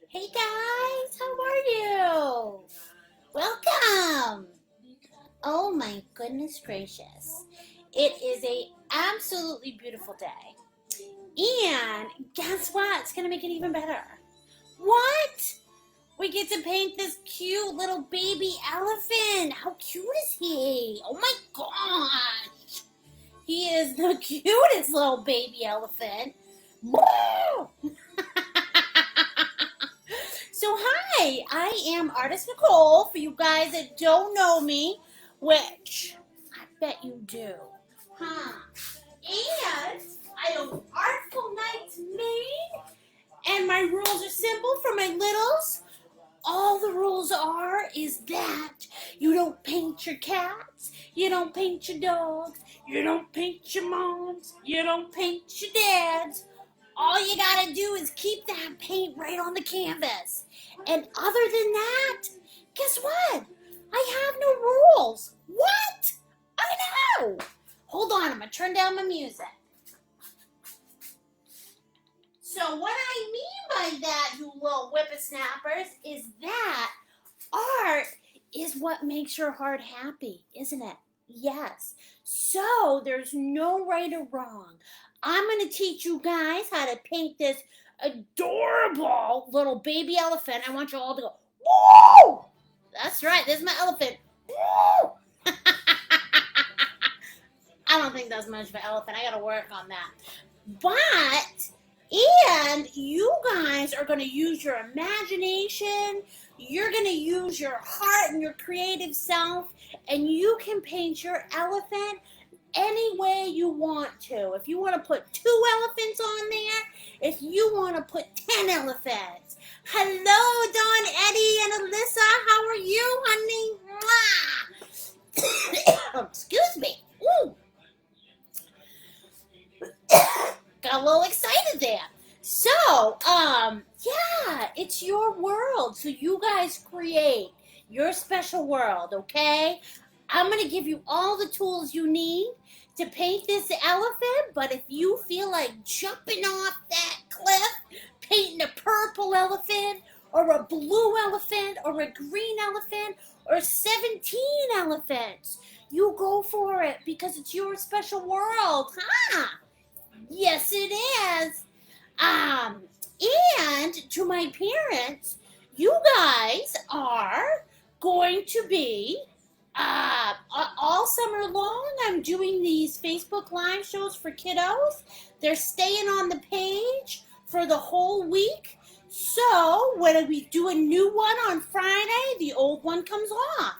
Hey guys, how are you? Welcome. Oh my goodness gracious. It is a absolutely beautiful day. And guess what? It's going to make it even better. What? We get to paint this cute little baby elephant. How cute is he? Oh my gosh. He is the cutest little baby elephant. So hi, I am Artist Nicole, for you guys that don't know me, which I bet you do. And I own Artful Maine, and my rules are simple for my littles. All the rules is that you don't paint your cats, you don't paint your dogs, you don't paint your moms, you don't paint your dads. All you gotta do is keep that paint right on the canvas. And other than that, guess what? I have no rules. What? I know. Hold on, I'm gonna turn down my music. So what I mean by that, you little whippersnappers, is that art is what makes your heart happy, isn't it? Yes. So there's no right or wrong. I'm going to teach you guys how to paint this adorable little baby elephant. I want you all to go, whoa! That's right, there's my elephant. Whoa! I don't think that's much of an elephant. I got to work on that. And you guys are going to use your imagination. You're going to use your heart and your creative self. And you can paint your elephant any way you want to. If you want to put 2 elephants on there, if you want to put 10 elephants. Hello, Dawn, Eddie, and Alyssa. How are you, honey? Excuse me. Ooh. Got a little excited there. So, yeah, it's your world. So you guys create your special world, okay? I'm going to give you all the tools you need to paint this elephant, but if you feel like jumping off that cliff, painting a purple elephant, or a blue elephant, or a green elephant, or 17 elephants, you go for it because it's your special world, huh? Yes, it is. And to my parents, you guys are going to be, all summer long, I'm doing these Facebook Live shows for kiddos. They're staying on the page for the whole week. So when we do a new one on Friday, the old one comes off.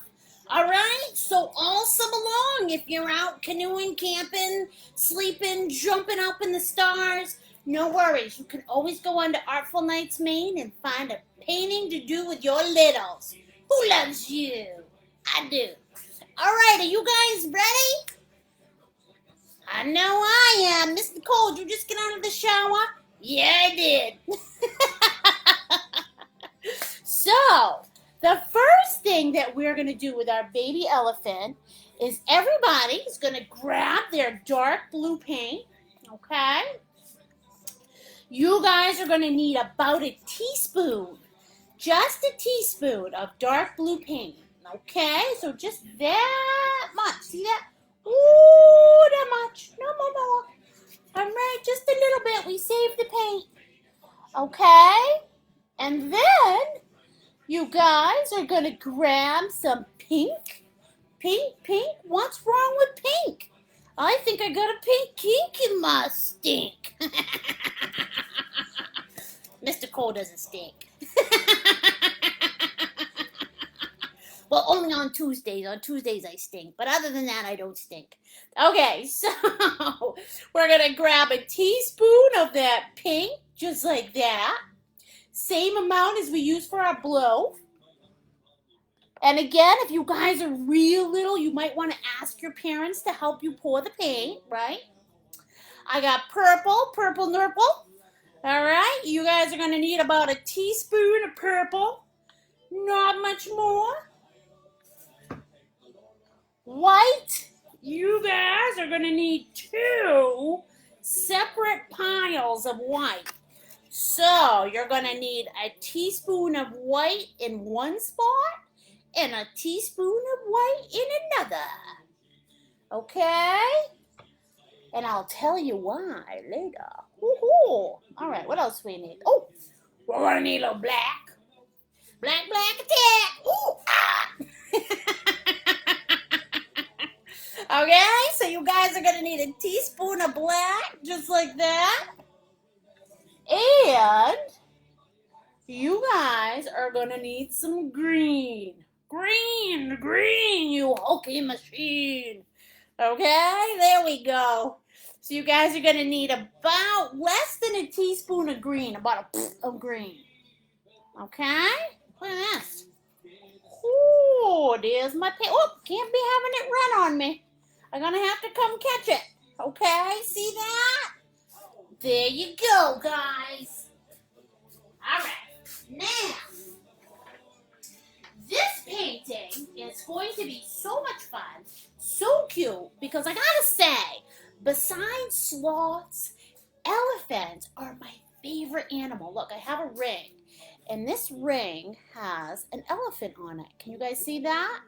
All right? So all summer long, if you're out canoeing, camping, sleeping, jumping up in the stars, no worries. You can always go on to Artful Nights Maine and find a painting to do with your littles. Who loves you? I do. All right, are you guys ready? I know I am. Miss Nicole, did you just get out of the shower? Yeah, I did. So, the first thing that we're going to do with our baby elephant is everybody is going to grab their dark blue paint, okay? You guys are going to need about a teaspoon, just a teaspoon of dark blue paint, okay? So just that much. See that? Ooh, that much. No more. All right, just a little bit. We saved the paint, okay? And then you guys are going to grab some pink. Pink. What's wrong with pink? I think I got a pink kink in my stink. Mr. Cole doesn't stink. Well, only on Tuesdays. On Tuesdays I stink. But other than that, I don't stink. Okay, so we're going to grab a teaspoon of that pink, just like that. Same amount as we use for our blue. And again, if you guys are real little, you might want to ask your parents to help you pour the paint, right? I got purple nurple. All right, you guys are going to need about a teaspoon of purple. Not much more. White, you guys are going to need 2 separate piles of white. So you're going to need a teaspoon of white in one spot and a teaspoon of white in another. Okay? And I'll tell you why later. Woohoo! All right, what else do we need? Oh, we're going to need a little black. Black attack. Ooh, ah! Okay, so you guys are going to need a teaspoon of black, just like that. And you guys are going to need some green. Green, you hokey machine. Okay, there we go. So you guys are going to need about less than a teaspoon of green, about a pff of green. Okay, look at this. Oh, there's my paint. Oh, can't be having it run on me. I'm going to have to come catch it. Okay, see that? There you go, guys. All right, now, this painting is going to be so much fun, so cute, because I gotta say, besides sloths, elephants are my favorite animal. Look, I have a ring, and this ring has an elephant on it. Can you guys see that?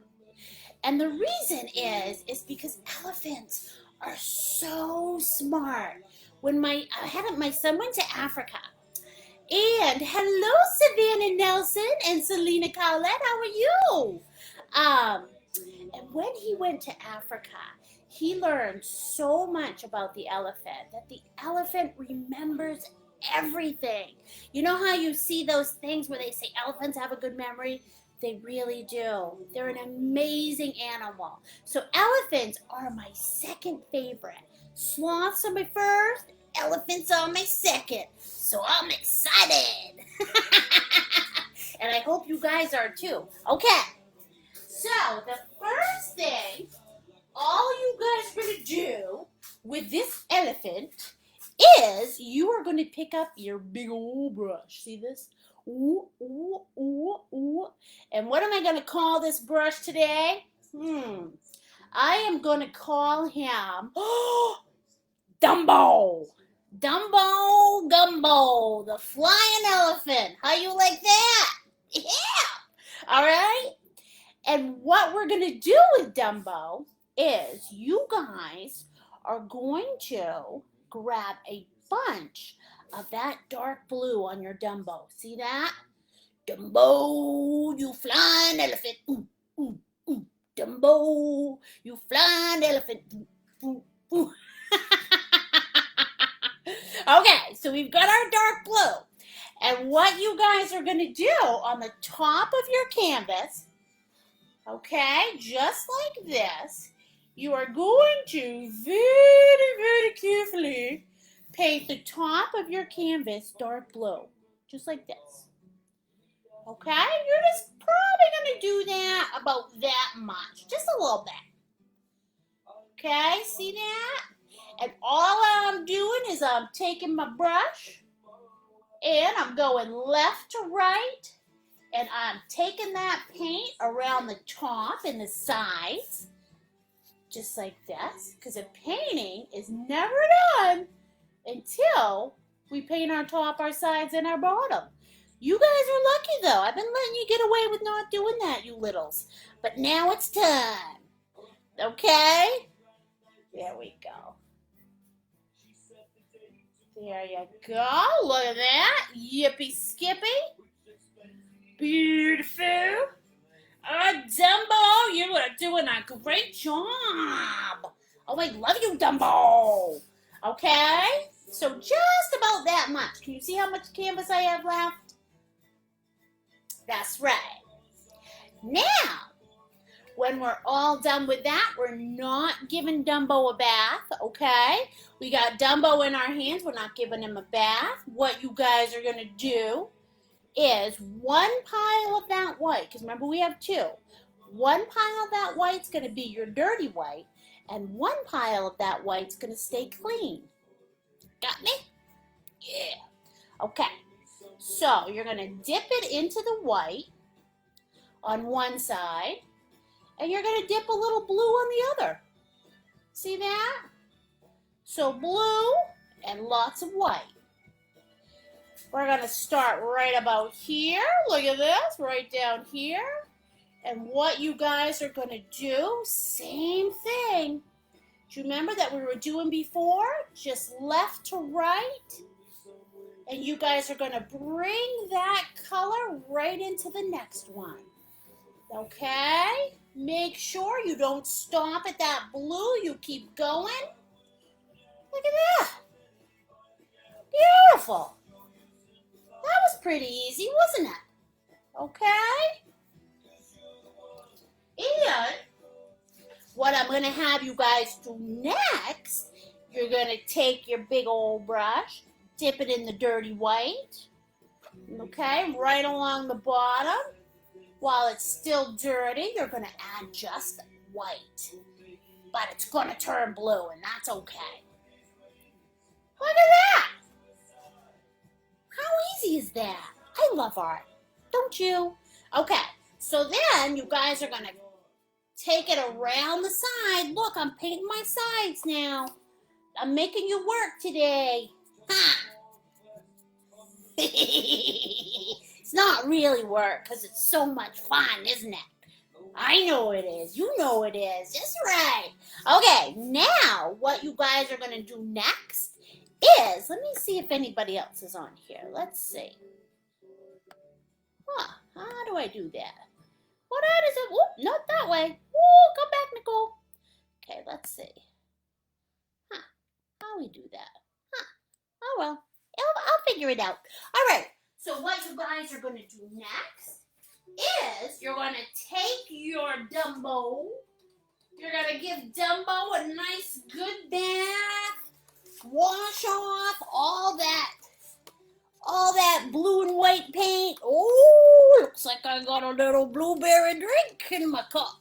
And the reason is because elephants are so smart. When my son went to Africa, and hello, Savannah Nelson and Selena Collette, how are you? And when he went to Africa, he learned so much about the elephant, that the elephant remembers everything. You know how you see those things where they say elephants have a good memory? They really do. They're an amazing animal. So elephants are my second favorite. Sloths are my first, elephants are my second. So I'm excited. And I hope you guys are too. Okay. So the first thing all you guys are going to do with this elephant is you are going to pick up your big old brush. See this? Ooh, ooh, ooh, ooh. And what am I going to call this brush today? I am going to call him Dumbo. Dumbo Gumbo, the flying elephant. How you like that? Yeah. All right. And what we're going to do with Dumbo is you guys are going to grab a bunch of that dark blue on your Dumbo. See that? Dumbo, you flying elephant. Ooh, ooh, ooh. Dumbo, you flying elephant. Ooh, ooh, ooh. Okay, so we've got our dark blue. And what you guys are going to do on the top of your canvas, okay, just like this, you are going to very carefully paint the top of your canvas dark blue, just like this. Okay, you're just probably going to do that about that much, just a little bit. Okay, see that? And all I'm doing is I'm taking my brush and I'm going left to right and I'm taking that paint around the top and the sides, just like this, because a painting is never done until we paint our top, our sides, and our bottom. You guys are lucky though. I've been letting you get away with not doing that, you littles. But now it's time. Okay? There we go. There you go. Look at that. Yippee skippy. Beautiful. Dumbo, you are doing a great job. Oh, I love you, Dumbo. Okay? So just about that much. Can you see how much canvas I have left? That's right. Now, when we're all done with that, we're not giving Dumbo a bath, okay? We got Dumbo in our hands. We're not giving him a bath. What you guys are going to do is one pile of that white, because remember we have two. One pile of that white's going to be your dirty white, and one pile of that white's going to stay clean. Got me? Yeah. Okay. So you're going to dip it into the white on one side, and you're going to dip a little blue on the other. See that? So blue and lots of white. We're going to start right about here. Look at this, right down here. And what you guys are going to do, same thing. Do you remember that we were doing before? Just left to right. And you guys are going to bring that color right into the next one. Okay? Make sure you don't stop at that blue. You keep going. Look at that. Beautiful. That was pretty easy, wasn't it? Okay? And what I'm going to have you guys do next, you're going to take your big old brush, dip it in the dirty white, okay, right along the bottom. While it's still dirty, you're going to add just white. But it's going to turn blue, and that's okay. Look at that! How easy is that? I love art. Don't you? Okay, so then you guys are going to take it around the side. Look, I'm painting my sides now. I'm making you work today. Ha! It's not really work because it's so much fun, isn't it? I know it is. You know it is. That's right. Okay, now what you guys are going to do next is, let me see if anybody else is on here. Let's see. Huh, how do I do that? What how does it? Whoop, not that way. Whoa, come back, Nicole. Okay, let's see. Huh, how we do that? Huh, oh well, I'll figure it out. All right, so what you guys are going to do next is you're going to take your Dumbo. You're going to give Dumbo a nice good bath. Wash off all that blue and white paint. Oh, looks like I got a little blueberry drink in my cup.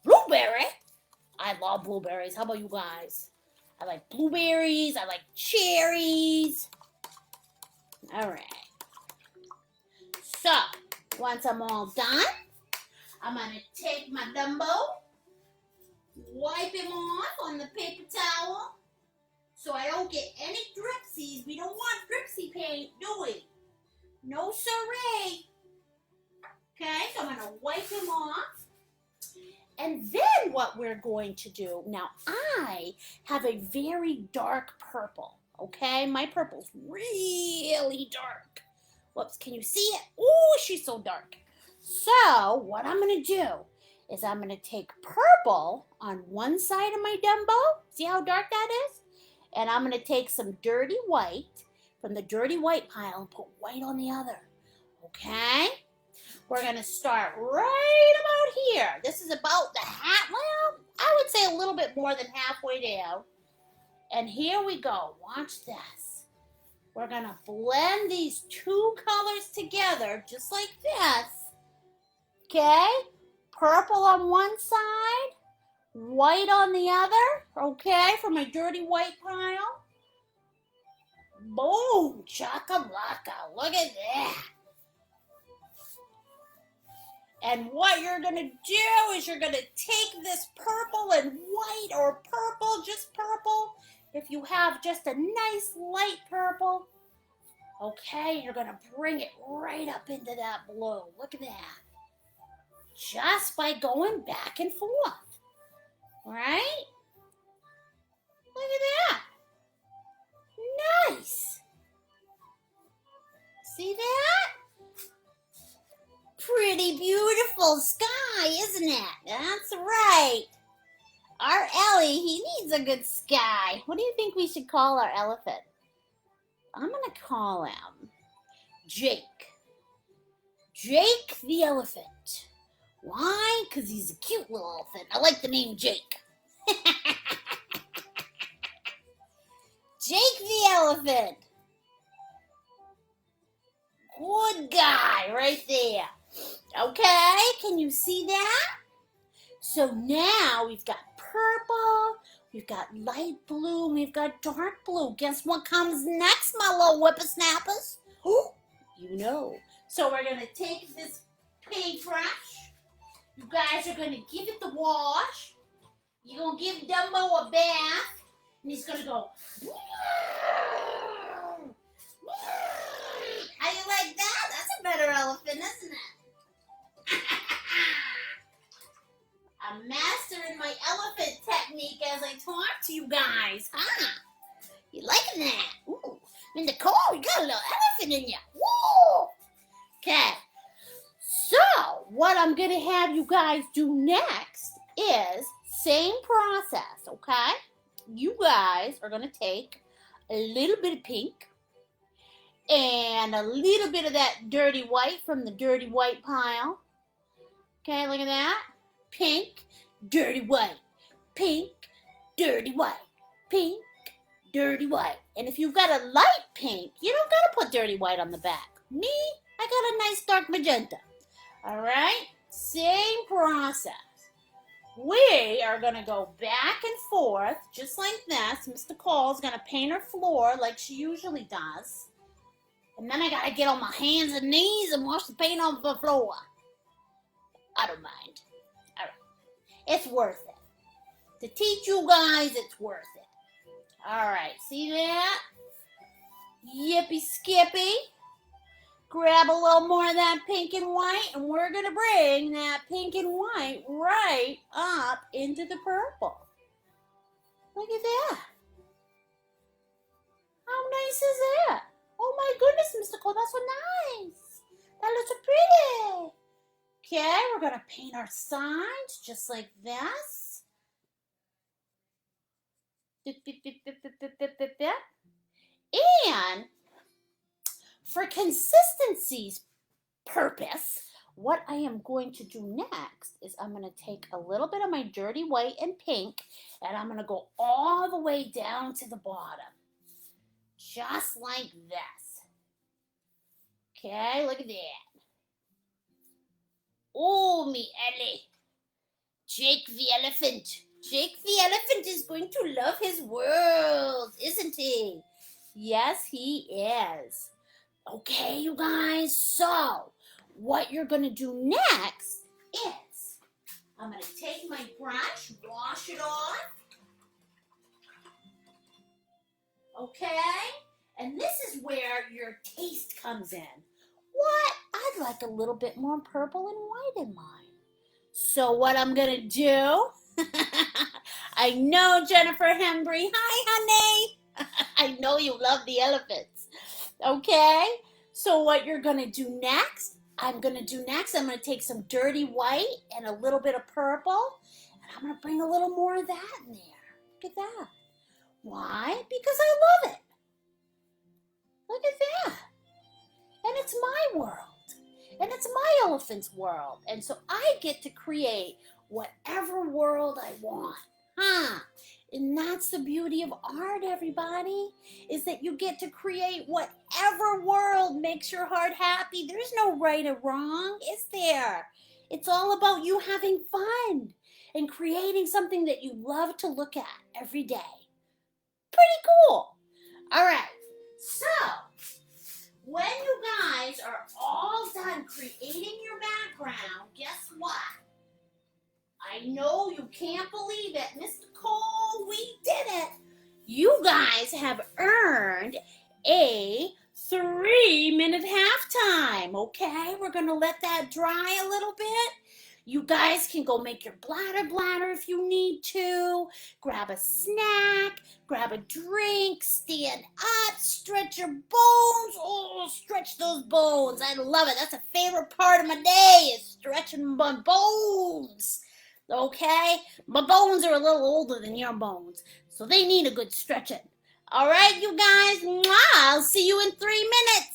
Blueberry? I love blueberries. How about you guys? I like blueberries. I like cherries. All right. So, once I'm all done, I'm going to take my Dumbo, wipe him off on the paper towel so I don't get any dripsies. We don't want dripsy paint, do we? No siree. Okay, so I'm going to wipe him off. And then what we're going to do, now I have a very dark purple, okay? My purple's really dark. Whoops, can you see it? Oh, she's so dark. So what I'm going to do is I'm going to take purple on one side of my Dumbo. See how dark that is? And I'm going to take some dirty white from the dirty white pile and put white on the other. Okay? We're going to start right about here. This is about the hat. Well, I would say a little bit more than halfway down. And here we go. Watch this. We're going to blend these two colors together just like this. Okay? Purple on one side, white on the other. Okay? For my dirty white pile. Boom! Chakalaka. Look at that. And what you're going to do is you're going to take this purple and white, or purple, just purple. If you have just a nice light purple, okay, you're going to bring it right up into that blue. Look at that. Just by going back and forth. Right? Look at that. Nice. See that? Pretty beautiful sky, isn't it? That's right. Our Ellie, he needs a good sky. What do you think we should call our elephant? I'm going to call him Jake. Jake the elephant. Why? Because he's a cute little elephant. I like the name Jake. Jake the elephant. Good guy right there. Okay, can you see that? So now we've got purple, we've got light blue, we've got dark blue. Guess what comes next, my little whippersnappers? Oh, you know. So we're going to take this paintbrush. You guys are going to give it the wash. You're going to give Dumbo a bath. And he's gonna go. How you like that? That's a better elephant, isn't it? I'm mastering my elephant technique as I talk to you guys, huh? You liking that? Ooh, Nicole, you got a little elephant in you. Woo! Okay. So, what I'm gonna have you guys do next is same process, okay? You guys are gonna take a little bit of pink and a little bit of that dirty white from the dirty white pile. Okay, look at that. Pink, dirty white. Pink, dirty white. Pink, dirty white. And if you've got a light pink, you don't gotta put dirty white on the back. Me, I got a nice dark magenta. All right, same process. We are gonna go back and forth just like this. Miss Nicole's gonna paint her floor like she usually does. And then I gotta get on my hands and knees and wash the paint off the floor. I don't mind. All right, it's worth it. To teach you guys, it's worth it. All right, see that? Yippee skippy. Grab a little more of that pink and white, and we're going to bring that pink and white right up into the purple. Look at that. How nice is that? Oh my goodness, Miss Nicole, that's so nice. That looks so pretty. Okay, we're going to paint our sides just like this. And for consistency's purpose, what I am going to do next is I'm going to take a little bit of my dirty white and pink, and I'm going to go all the way down to the bottom. Just like this. Okay, look at that. Oh, me Ellie. Jake the elephant. Jake the elephant is going to love his world, isn't he? Yes, he is. Okay, you guys, so what you're going to do next is I'm going to take my brush, wash it off. Okay? And this is where your taste comes in. What? I'd like a little bit more purple and white in mine. So what I'm going to do, I know Jennifer Hembry. Hi, honey. I know you love the elephants. Okay? So what you're going to do next, I'm going to take some dirty white and a little bit of purple, and I'm going to bring a little more of that in there. Look at that. Why? Because I love it. Look at that. And it's my world. And it's my elephant's world. And so I get to create whatever world I want. Huh? And that's the beauty of art, everybody, is that you get to create whatever world makes your heart happy. There's no right or wrong, is there? It's all about you having fun and creating something that you love to look at every day. Pretty cool. All right. So, when you guys are all done creating your background, guess what? I know you can't believe it. Miss Nicole, we did it. You guys have earned a 3-minute halftime, okay? We're going to let that dry a little bit. You guys can go make your bladder if you need to. Grab a snack, grab a drink, stand up, stretch your bones. Oh, stretch those bones. I love it. That's a favorite part of my day is stretching my bones. Okay? My bones are a little older than your bones, so they need a good stretching. All right, you guys? Mwah! I'll see you in 3 minutes.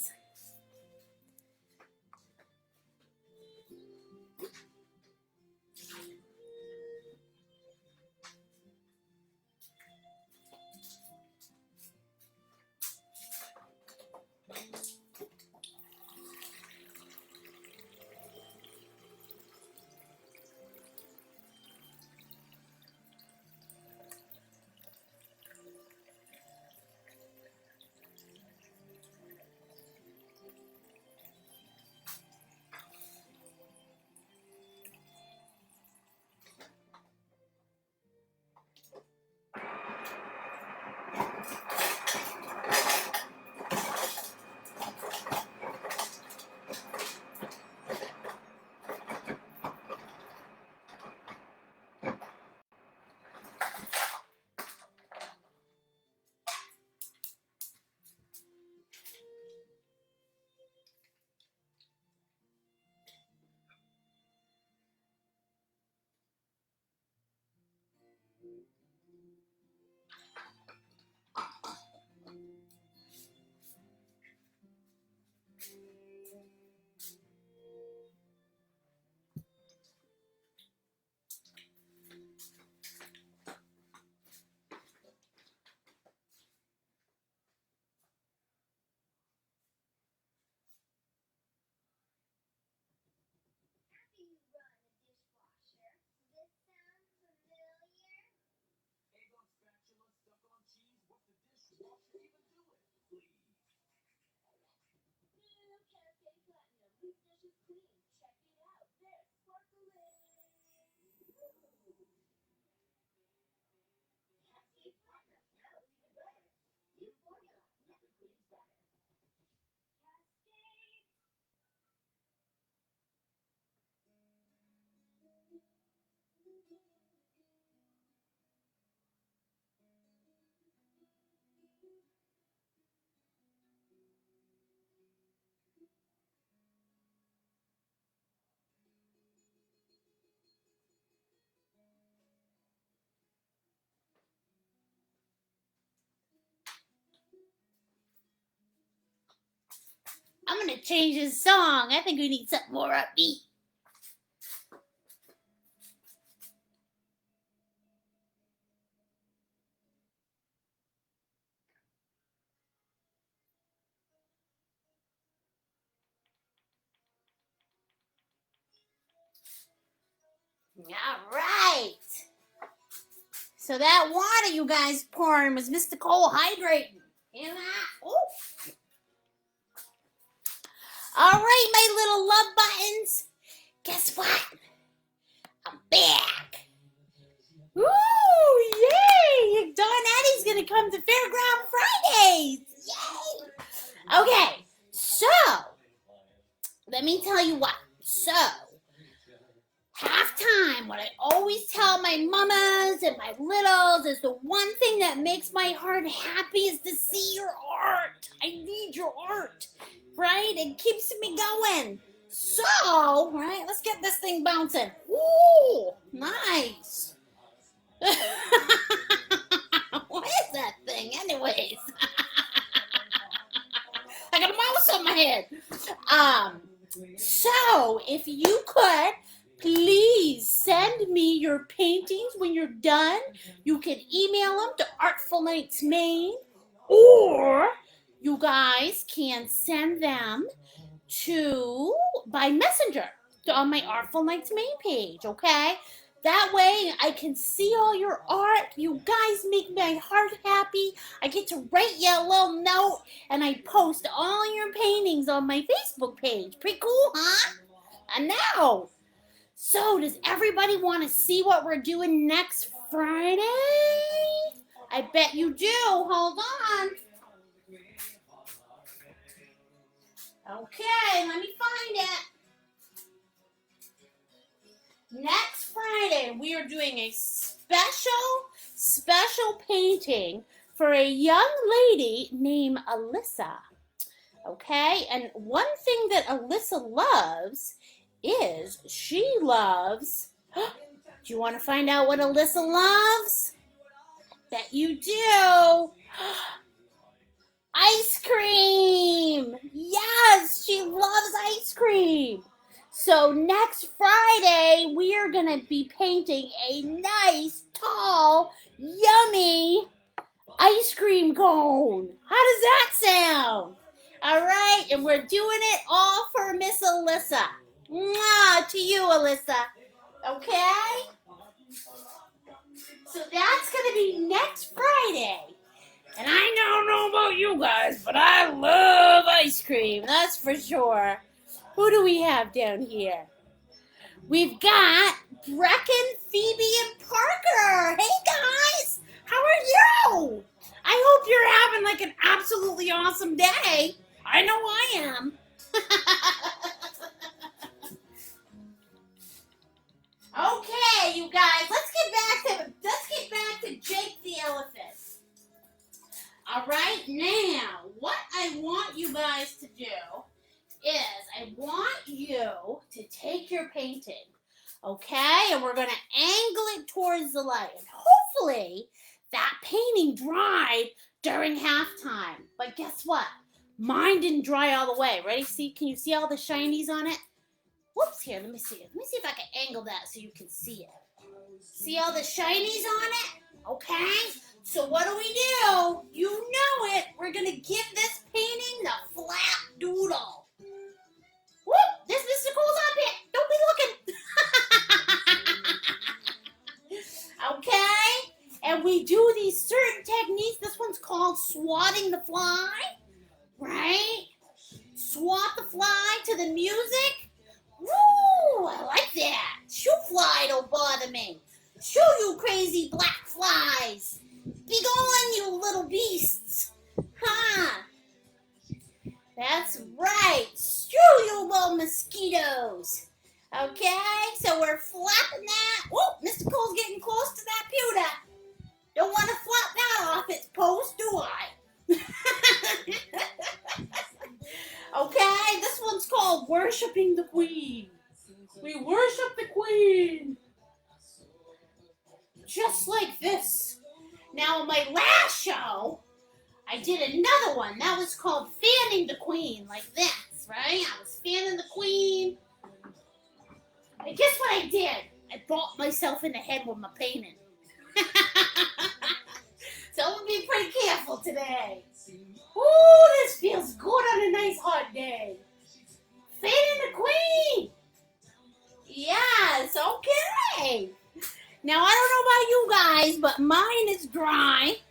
I'm going to change his song. I think we need something more upbeat. All right. So that water you guys pouring was Miss Nicole hydrating. And all right, my little love buttons. Guess what? I'm back. Woo! Yay! Dawn Eddie's gonna come to Fairground Fridays. Yay! Okay, so let me tell you what. So halftime, what I always tell my mamas and my littles is the one thing that makes my heart happy is to see your art. I need your art, right? It keeps me going. So, right, let's get this thing bouncing. Ooh, nice. What is that thing, anyways? I got a mouse on my head. So, if you could, please send me your paintings when you're done. You can email them to Artful Nights Maine, or you guys can send them to by messenger on my Artful Nights Maine page, okay? That way I can see all your art. You guys make my heart happy. I get to write you a little note, and I post all your paintings on my Facebook page. Pretty cool, huh? I know. So, does everybody want to see what we're doing next Friday? I bet you do. Hold on. Okay, let me find it. Next Friday, we are doing a special painting for a young lady named Alyssa. Okay, and one thing that Alyssa loves is she loves. Do you want to find out what Alyssa loves? Bet you do. Ice cream. Yes, she loves ice cream. So next Friday, we are going to be painting a nice, tall, yummy ice cream cone. How does that sound? All right, and we're doing it all for Miss Alyssa. Mwah, to you, Alyssa. Okay? So that's going to be next Friday. And I don't know about you guys, but I love ice cream. That's for sure. Who do we have down here? We've got Brecken, Phoebe, and Parker. Hey, guys. How are you? I hope you're having like an absolutely awesome day. I know I am. Okay, you guys, let's get back to Jake the elephant. All right, now what I want you guys to do is I want you to take your painting, okay, and we're gonna angle it towards the light, and hopefully that painting dried during halftime. But guess what? Mine didn't dry all the way. Ready? See? Can you see all the shinies on it? Whoops, here, let me see it. Let me see if I can angle that so you can see it. See all the shinies on it? Okay? So what do? You know it. We're going to give this painting the flat doodle. Whoop! This Miss Nicole's up here. Don't be looking. Okay? And we do these certain techniques. This one's called swatting the fly. right? Swat the fly to the music. Woo! I like that. Shoo fly, don't bother me. Shoo, you crazy black flies. Be gone, you little beasts. Huh? That's right. Shoo, you little mosquitoes. Okay, so we're flapping that. Oh, Mr. Cole's getting close to that pewter. Don't want to flap that off its post, do I? Okay, this one's called Worshipping the Queen. We worship the Queen. Just like this. Now, in my last show, I did another one. That was called Fanning the Queen, like this, right? I was fanning the Queen. And guess what I did? I bopped myself in the head with my painting. So I'm going to be pretty careful today. Ooh, this feels good on a nice hot day. Fanning the Queen. Yes, okay. Now, I don't know about you guys, but mine is dry.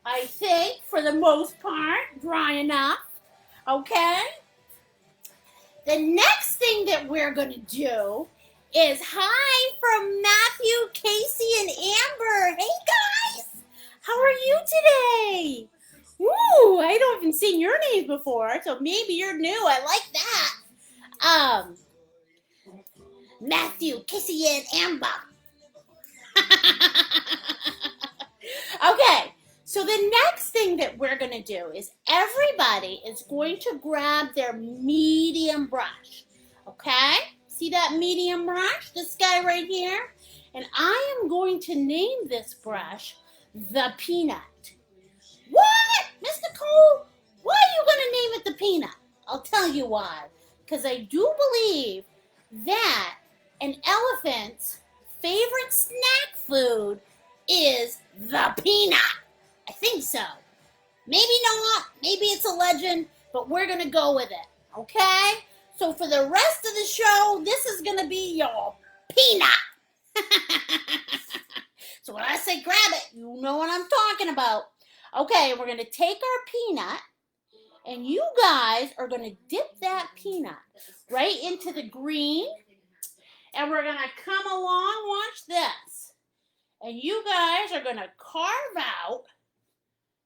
I think, for the most part, dry enough. Okay? The next thing that we're going to do is hi from Matthew, Casey, and Amber. Hey, guys. How are you today? Woo, I don't even seen your names before, so maybe you're new. I like that. Matthew, Casey, and Amber. Okay, so the next thing that we're going to do is everybody is going to grab their medium brush. Okay? See that medium brush? This guy right here? And I am going to name this brush the Peanut. What? Mr. Cole, why are you going to name it the Peanut? I'll tell you why. Because I do believe that an elephant's favorite snack food is the peanut. I think so. Maybe not. Maybe it's a legend, but we're going to go with it. Okay? So for the rest of the show, this is going to be your peanut. So when I say grab it, you know what I'm talking about. Okay, we're going to take our peanut, and you guys are going to dip that peanut right into the green, and we're going to come along, watch this, and you guys are going to carve out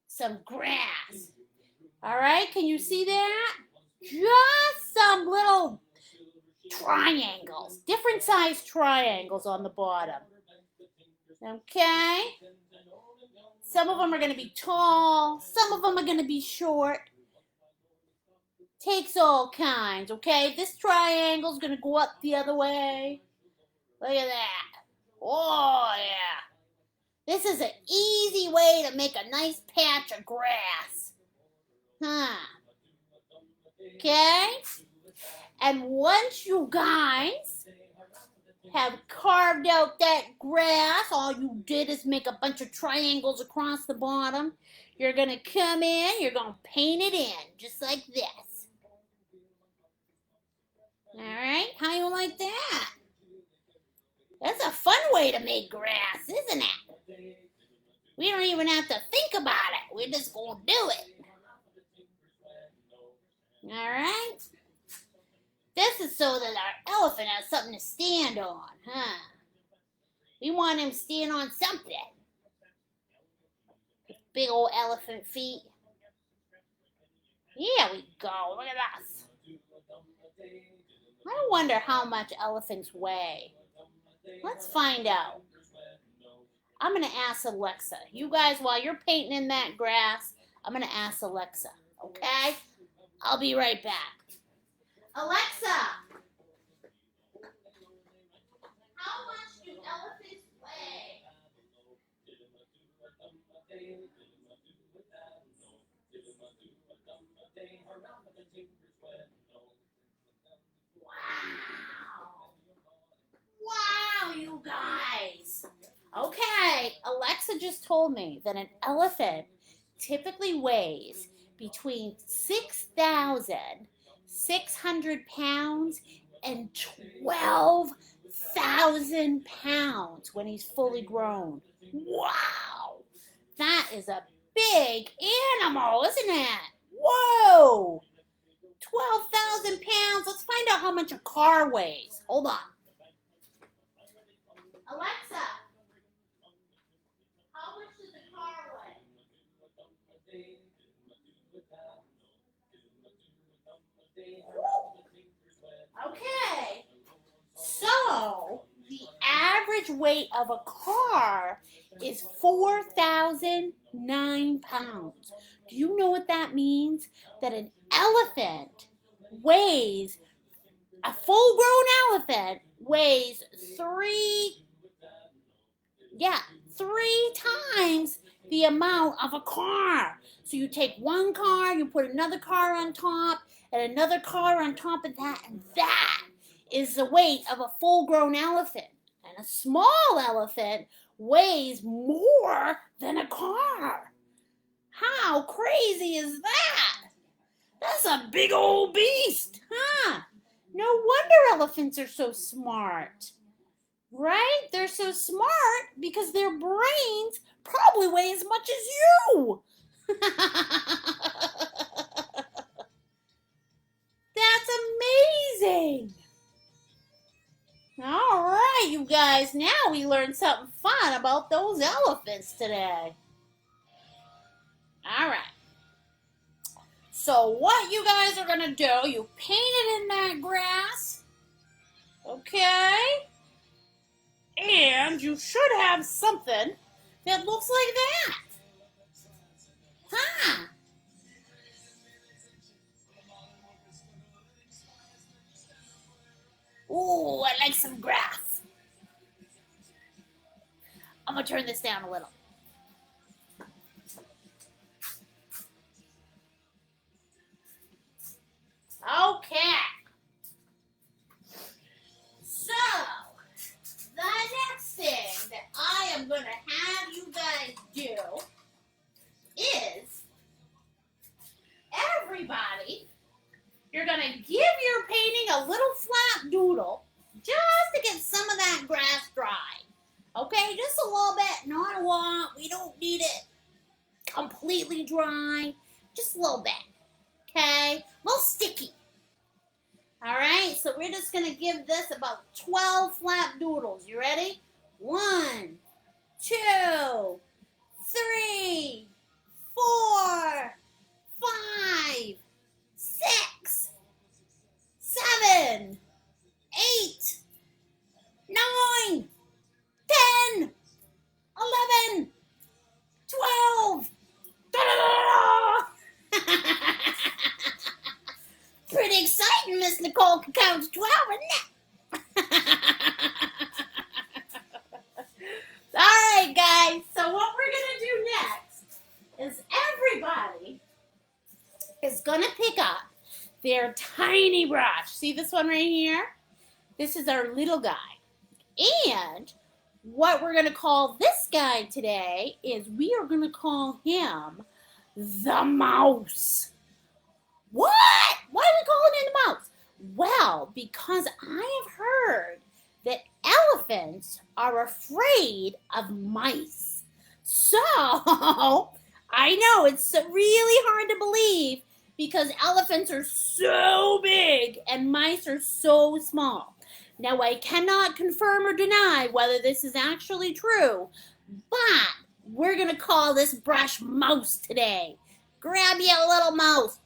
some grass. All right, can you see that? Just some little triangles, different size triangles on the bottom. Okay? Some of them are going to be tall. Some of them are going to be short. Takes all kinds, okay? This triangle's going to go up the other way. Look at that. Oh, yeah. This is an easy way to make a nice patch of grass. Huh. Okay? And once you guys have carved out that grass, all you did is make a bunch of triangles across the bottom. You're going to come in, you're going to paint it in, just like this. All right, how you like that? That's a fun way to make grass, isn't it? We don't even have to think about it. We're just going to do it. All right? This is so that our elephant has something to stand on, huh? We want him to stand on something. Big old elephant feet. Here we go. Look at us. I wonder how much elephants weigh. Let's find out. I'm going to ask Alexa. You guys, while you're painting in that grass, I'm going to ask Alexa, okay? I'll be right back. Alexa, how much do elephants weigh? Wow, you guys. Okay, Alexa just told me that an elephant typically weighs between 6,600 pounds and 12,000 pounds when he's fully grown. Wow, that is a big animal, isn't it? Whoa! 12,000 pounds. Let's find out how much a car weighs. Hold on. Alexa, how much does a car weigh? Okay. So, the average weight of a car is 4,009 pounds. Do you know what that means? That an elephant weighs, a full-grown elephant weighs three times the amount of a car. So you take one car, you put another car on top, and another car on top of that, and that is the weight of a full-grown elephant. And a small elephant weighs more than a car. How crazy is that? That's a big old beast, huh? No wonder elephants are so smart. Right? They're so smart because their brains probably weigh as much as you. That's amazing. All right, you guys. Now we learned something fun about those elephants today. All right. So what you guys are going to do, you paint it in that grass. Okay? And you should have something that looks like that. Huh? Ooh, I like some grass. I'm going to turn this down a little. Okay. So, the next thing that I am going to have you guys do is, everybody, you're going to give your painting a little flat doodle just to get some of that grass dry. Okay, just a little bit, not a lot. We don't need it completely dry, just a little bit. Okay, a little sticky. All right, so we're just going to give this about 12 flat doodles. You ready? 1, 2, 3, 4, 5, 6, 7, 8, 9, 10, 11, 12. Pretty exciting, Miss Nicole can count to 12, isn't it? All right, guys. So what we're going to do next is everybody is going to pick up their tiny brush. See this one right here? This is our little guy. And what we're going to call this guy today is we are going to call him the mouse. What? Why are we calling him the mouse? Well, because I have heard that elephants are afraid of mice. So, I know it's really hard to believe because elephants are so big and mice are so small. Now, I cannot confirm or deny whether this is actually true, but we're going to call this brush Mouse today. Grab you a little mouse.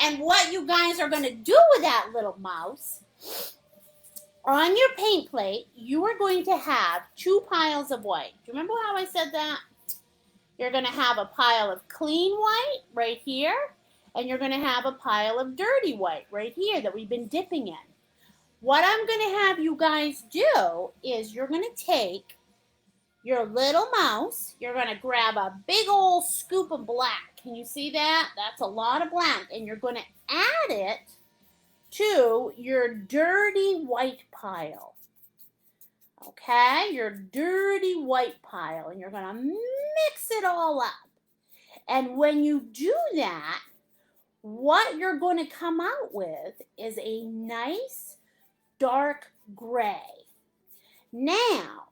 And what you guys are going to do with that little mouse, on your paint plate, you are going to have 2 piles of white. Do you remember how I said that? You're going to have a pile of clean white right here, and you're going to have a pile of dirty white right here that we've been dipping in. What I'm going to have you guys do is you're going to take your little mouse, you're going to grab a big old scoop of black. Can you see that? That's a lot of black. And you're going to add it to your dirty white pile. Okay? Your dirty white pile. And you're going to mix it all up. And when you do that, what you're going to come out with is a nice dark gray. Now,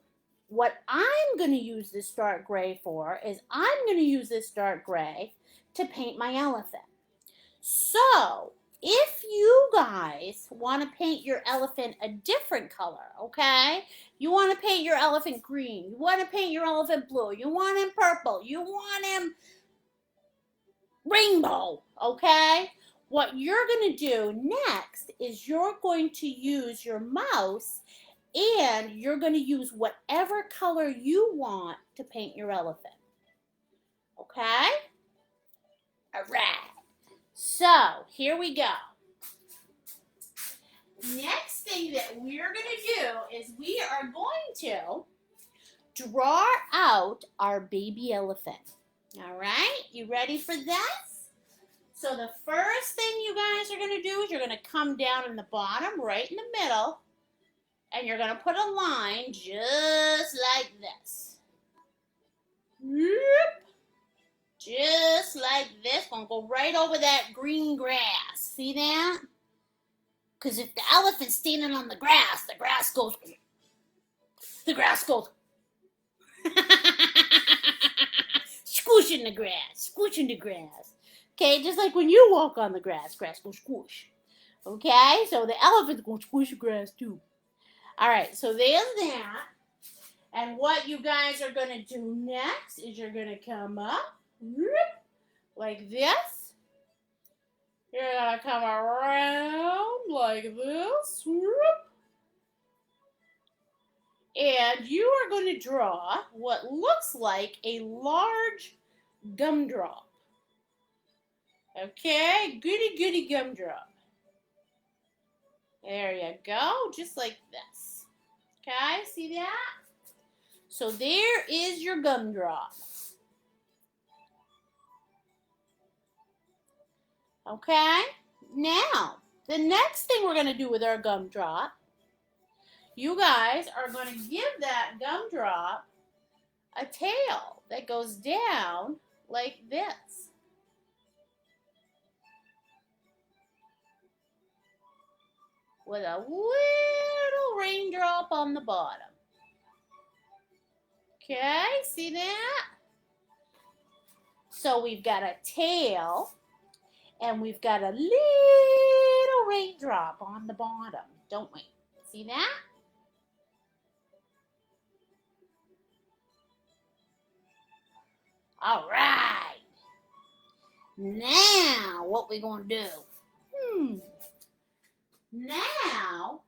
what I'm going to use this dark gray for is I'm going to use this dark gray to paint my elephant. So, if you guys want to paint your elephant a different color, okay? You want to paint your elephant green. You want to paint your elephant blue. You want him purple. You want him rainbow, okay? What you're going to do next is you're going to use your mouse and you're going to use whatever color you want to paint your elephant. Okay? All right. So, here we go. Next thing that we're going to do is we are going to draw out our baby elephant. All right? You ready for this? So, the first thing you guys are going to do is you're going to come down in the bottom, right in the middle, and you're going to put a line just like this. Whoop. Just like this. Going to go right over that green grass. See that? Because if the elephant's standing on the grass goes. The grass goes. Squooshing the grass. Squooshing the grass. Okay, just like when you walk on the grass goes squoosh. Okay, so the elephant's going to squish the grass too. All right, so there's that. And what you guys are going to do next is you're going to come up like this. You're going to come around like this. And you are going to draw what looks like a large gumdrop. Okay, goody gumdrop. There you go, just like this. Okay, see that? So there is your gumdrop. Okay, now the next thing we're going to do with our gumdrop, you guys are going to give that gumdrop a tail that goes down like this. With a little raindrop on the bottom. Okay, see that? So we've got a tail and we've got a little raindrop on the bottom, don't we? See that? All right. Now, what we gonna do? Now,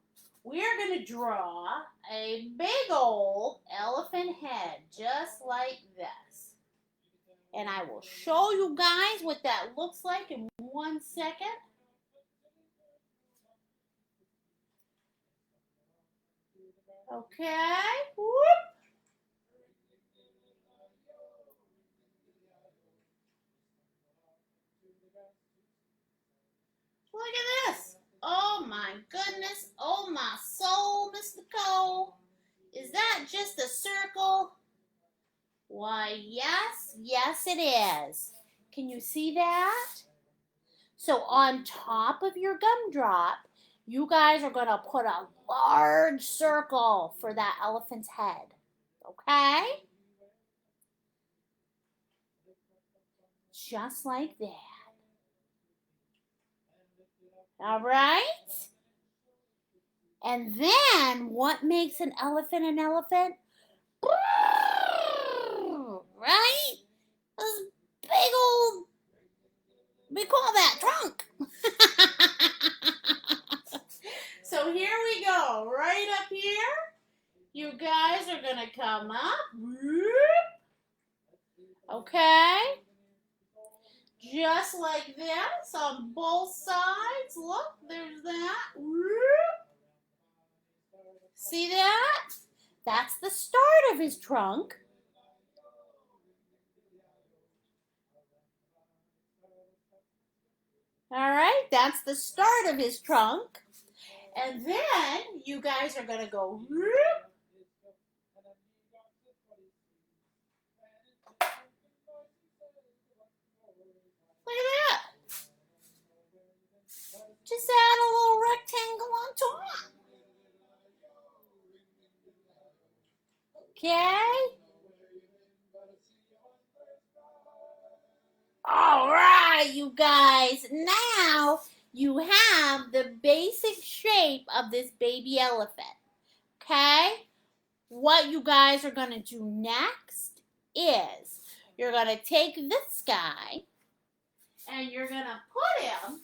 we're going to draw a big old elephant head, just like this. And I will show you guys what that looks like in 1 second. Okay. Whoop. Look at this. Oh my goodness. Oh my soul, Miss Nicole. Is that just a circle? Why, yes. Yes, it is. Can you see that? So on top of your gumdrop, you guys are going to put a large circle for that elephant's head. Okay? Just like that. All right? And then, what makes an elephant an elephant? Right? This big old, we call that trunk. So here we go. Right up here. You guys are going to come up. Okay? Just like this on both sides. Look, there's that. See that? That's the start of his trunk. All right, that's the start of his trunk. And then you guys are going to go look at that. Just add a little rectangle on top. Okay? All right, you guys. Now you have the basic shape of this baby elephant. Okay? What you guys are going to do next is you're going to take this guy and you're going to put him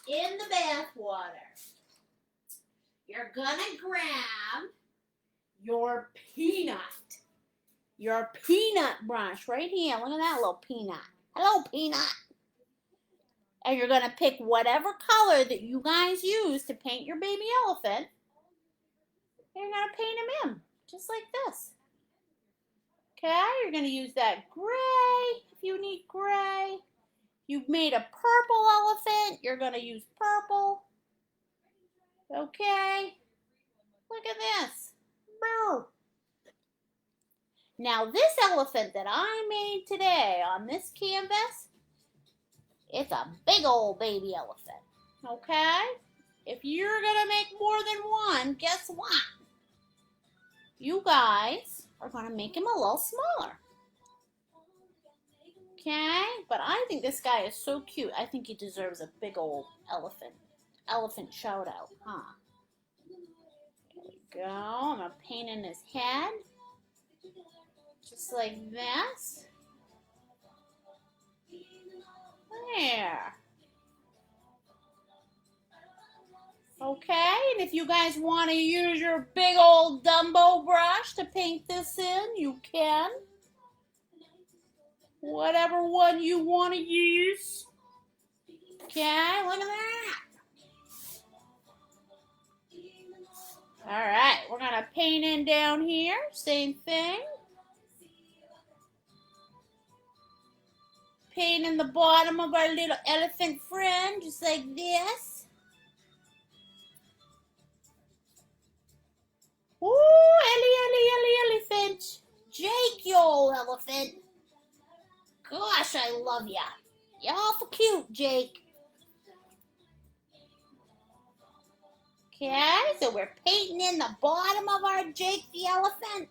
in the bath water. You're going to grab your peanut brush right here. Look at that little peanut. Hello, peanut. And you're going to pick whatever color that you guys use to paint your baby elephant. And you're going to paint him in, just like this. Okay, you're going to use that gray if you need gray. You've made a purple elephant. You're going to use purple. Okay, look at this. Bow. Now this elephant that I made today on this canvas, it's a big old baby elephant. Okay? If you're going to make more than one, guess what? You guys are going to make him a little smaller. Okay? But I think this guy is so cute. I think he deserves a big old elephant shout out, huh? There we go. I'm going to paint in his head. Just like this. There. Okay, and if you guys want to use your big old Dumbo brush to paint this in, you can. Whatever one you want to use. Okay, look at that. Alright, we're going to paint in down here. Same thing. Paint in the bottom of our little elephant friend, just like this. Ooh, elephant. Jake, you old elephant. Gosh, I love ya. You're awful cute, Jake. Okay, so we're painting in the bottom of our Jake the elephant.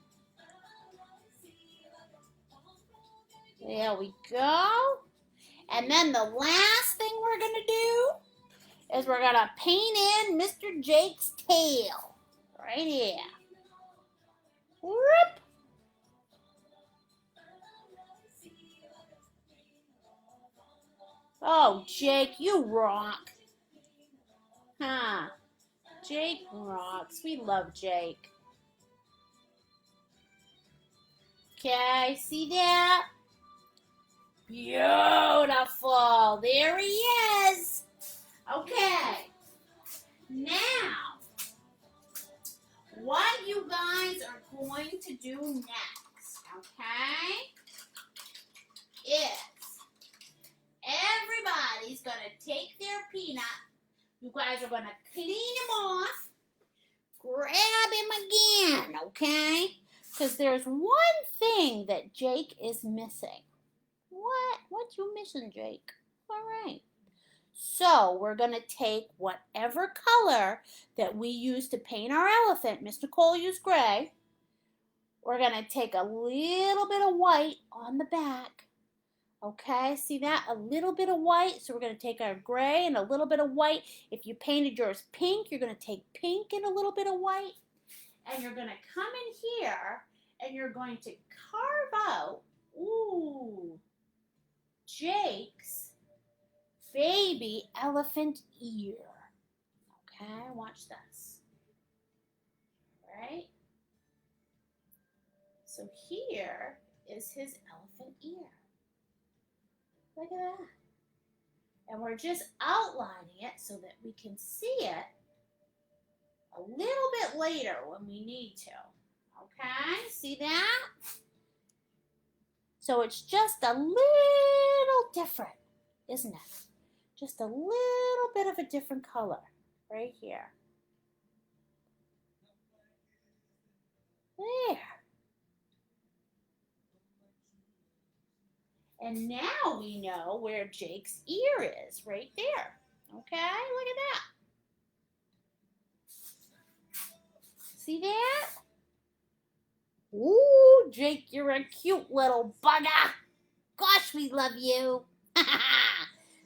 There we go. And then the last thing we're going to do is we're going to paint in Mr. Jake's tail. Right here. Whoop. Oh, Jake, you rock. Huh. Jake rocks. We love Jake. Okay, see that? Beautiful. There he is. Okay. Now, what you guys are going to do next, okay, is everybody's going to take their peanut. You guys are going to clean him off, grab him again, okay? Because there's one thing that Jake is missing. What? What you missing, Jake? All right. So we're going to take whatever color that we use to paint our elephant. Miss Nicole used gray. We're going to take a little bit of white on the back. Okay, see that? A little bit of white. So we're going to take our gray and a little bit of white. If you painted yours pink, you're going to take pink and a little bit of white. And you're going to come in here and you're going to carve out, ooh, Jake's baby elephant ear. Okay, watch this. Right? So here is his elephant ear. Look at that. And we're just outlining it so that we can see it a little bit later when we need to. Okay, see that? So it's just a little different, isn't it? Just a little bit of a different color right here. There. And now we know where Jake's ear is, right there. Okay, look at that. See that? Ooh, Jake, you're a cute little bugger. Gosh, we love you.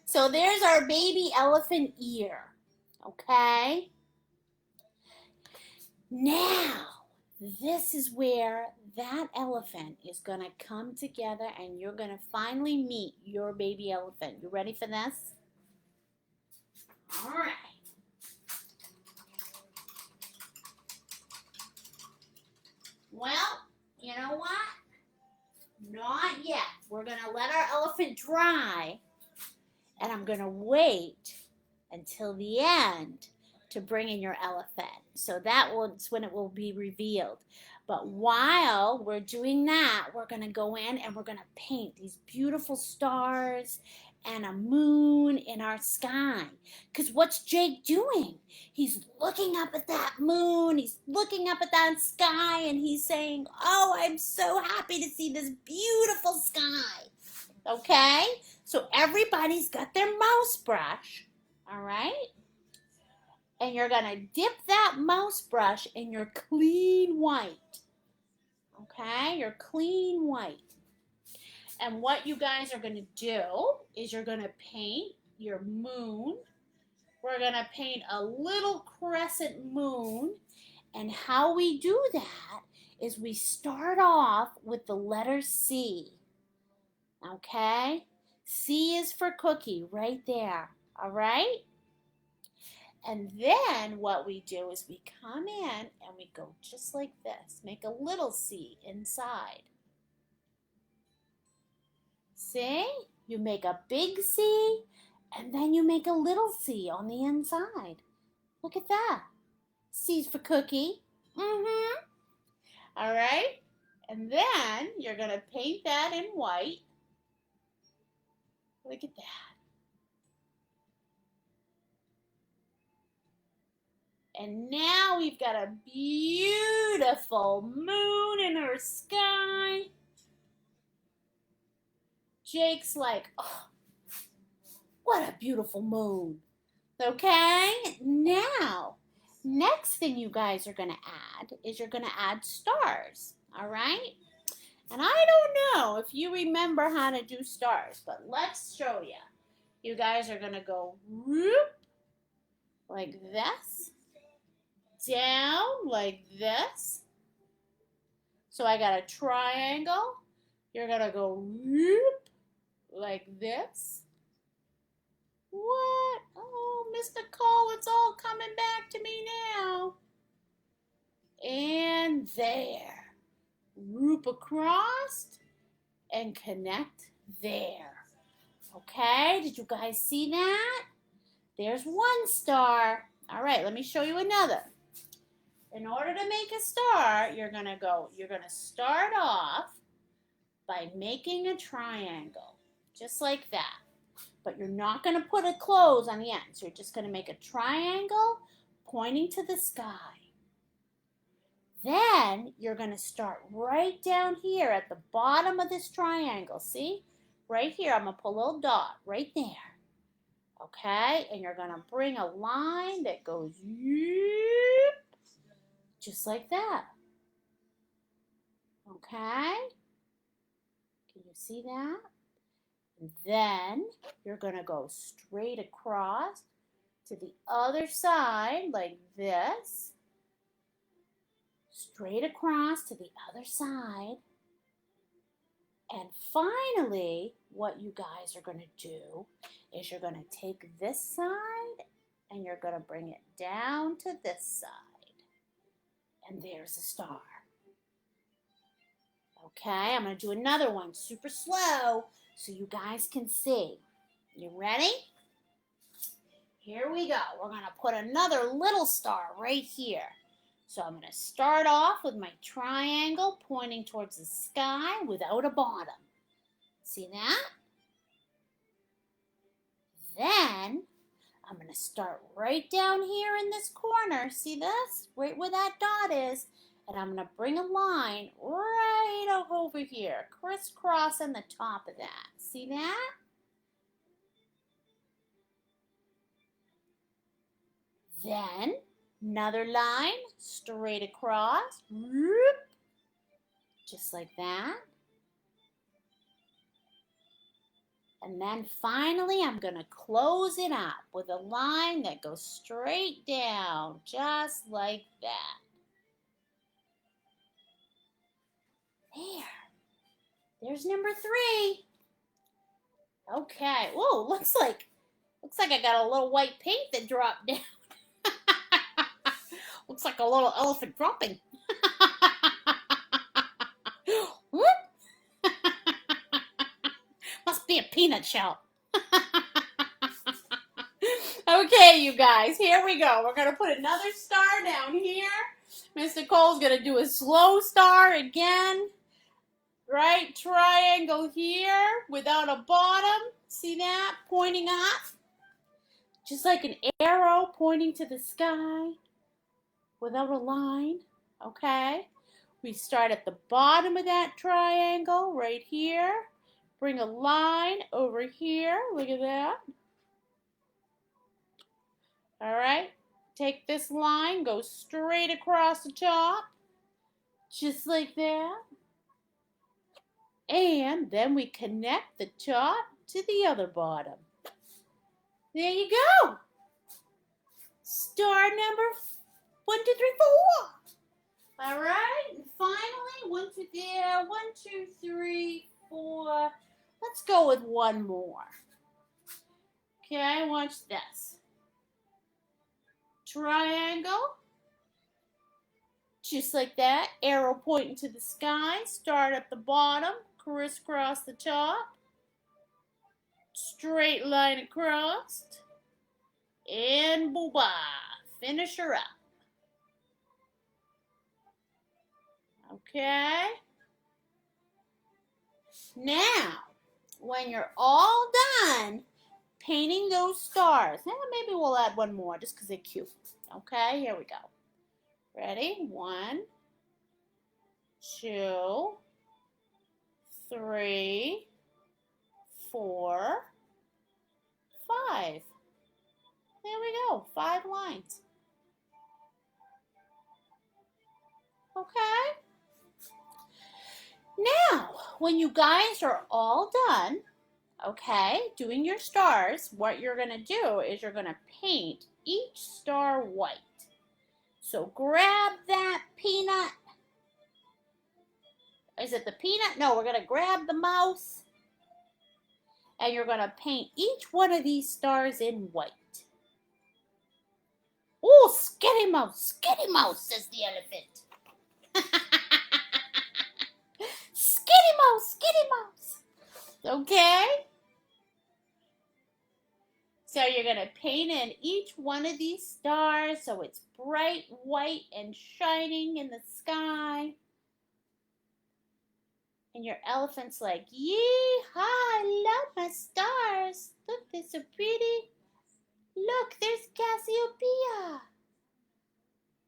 So there's our baby elephant ear. Okay? Now, this is where that elephant is going to come together and you're going to finally meet your baby elephant. You ready for this? All right. Well, you know what? Not yet. We're going to let our elephant dry, and I'm going to wait until the end to bring in your elephant. So that's when it will be revealed. But while we're doing that, we're going to go in and we're going to paint these beautiful stars and a moon in our sky. Because what's Jake doing? He's looking up at that moon, he's looking up at that sky, and he's saying, oh, I'm so happy to see this beautiful sky. Okay? So everybody's got their mouse brush, all right? And you're going to dip that mouse brush in your clean white. Okay? Your clean white. And what you guys are going to do is you're going to paint your moon. We're going to paint a little crescent moon. And how we do that is we start off with the letter C. Okay? C is for cookie right there. All right? And then what we do is we come in and we go just like this. Make a little C inside. See? You make a big C and then you make a little C on the inside. Look at that. C's for cookie. All right? And then you're going to paint that in white. Look at that. And now we've got a beautiful moon in our sky. Jake's like, oh, what a beautiful moon. Okay? Now, next thing you guys are going to add is you're going to add stars. All right? And I don't know if you remember how to do stars, but let's show you. You guys are going to go whoop, like this. Down like this. So I got a triangle. You're going to go whoop like this. What? Oh, Miss Nicole, it's all coming back to me now. And there. Whoop across and connect there. Okay, did you guys see that? There's one star. All right, let me show you another. In order to make a star, you're going to start off by making a triangle, just like that. But you're not going to put a close on the end. So you're just going to make a triangle pointing to the sky. Then you're going to start right down here at the bottom of this triangle. See? Right here, I'm going to put a little dot right there. Okay? And you're going to bring a line that goes just like that. Okay? Can you see that? And then you're going to go straight across to the other side like this. Straight across to the other side. And finally, what you guys are going to do is you're going to take this side and you're going to bring it down to this side. And there's a star. Okay, I'm going to do another one super slow so you guys can see. You ready? Here we go. We're going to put another little star right here. So I'm going to start off with my triangle pointing towards the sky without a bottom. See that? Then I'm going to start right down here in this corner. See this? Right where that dot is. And I'm going to bring a line right over here, crisscrossing the top of that. See that? Then another line straight across. Just like that. And then finally, I'm going to close it up with a line that goes straight down, just like that. There. There's number 3. Okay. Whoa, looks like I got a little white paint that dropped down. Looks like a little elephant dropping. Must be a peanut shell. Okay, you guys, here we go. We're going to put another star down here. Miss Nicole's going to do a slow star again. Right triangle here without a bottom. See that? Pointing up. Just like an arrow pointing to the sky without a line. Okay? We start at the bottom of that triangle right here. Bring a line over here. Look at that. All right? Take this line, go straight across the top. Just like that. And then we connect the top to the other bottom. There you go. Star number 1, 2, 3, 4. All right. And finally, 1, 2, there. 1, 2, 3, 4. Let's go with one more. Okay, watch this. Triangle. Just like that. Arrow pointing to the sky. Start at the bottom. Crisscross the top. Straight line across. And booba. Finish her up. Okay. Now, when you're all done painting those stars, maybe we'll add one more just because they're cute. Okay, here we go. Ready? 1, 2, 3, 4, 5. There we go. 5 lines. Okay. Now, when you guys are all done, okay, doing your stars, what you're going to do is you're going to paint each star white. So grab that peanut. Is it the peanut? No, we're going to grab the mouse. And you're going to paint each one of these stars in white. Oh, skitty mouse, says the elephant. Skitty mouse. Okay? So you're going to paint in each one of these stars so it's bright white and shining in the sky. And your elephant's like, yee-haw, I love my stars. Look, they're so pretty. Look, there's Cassiopeia.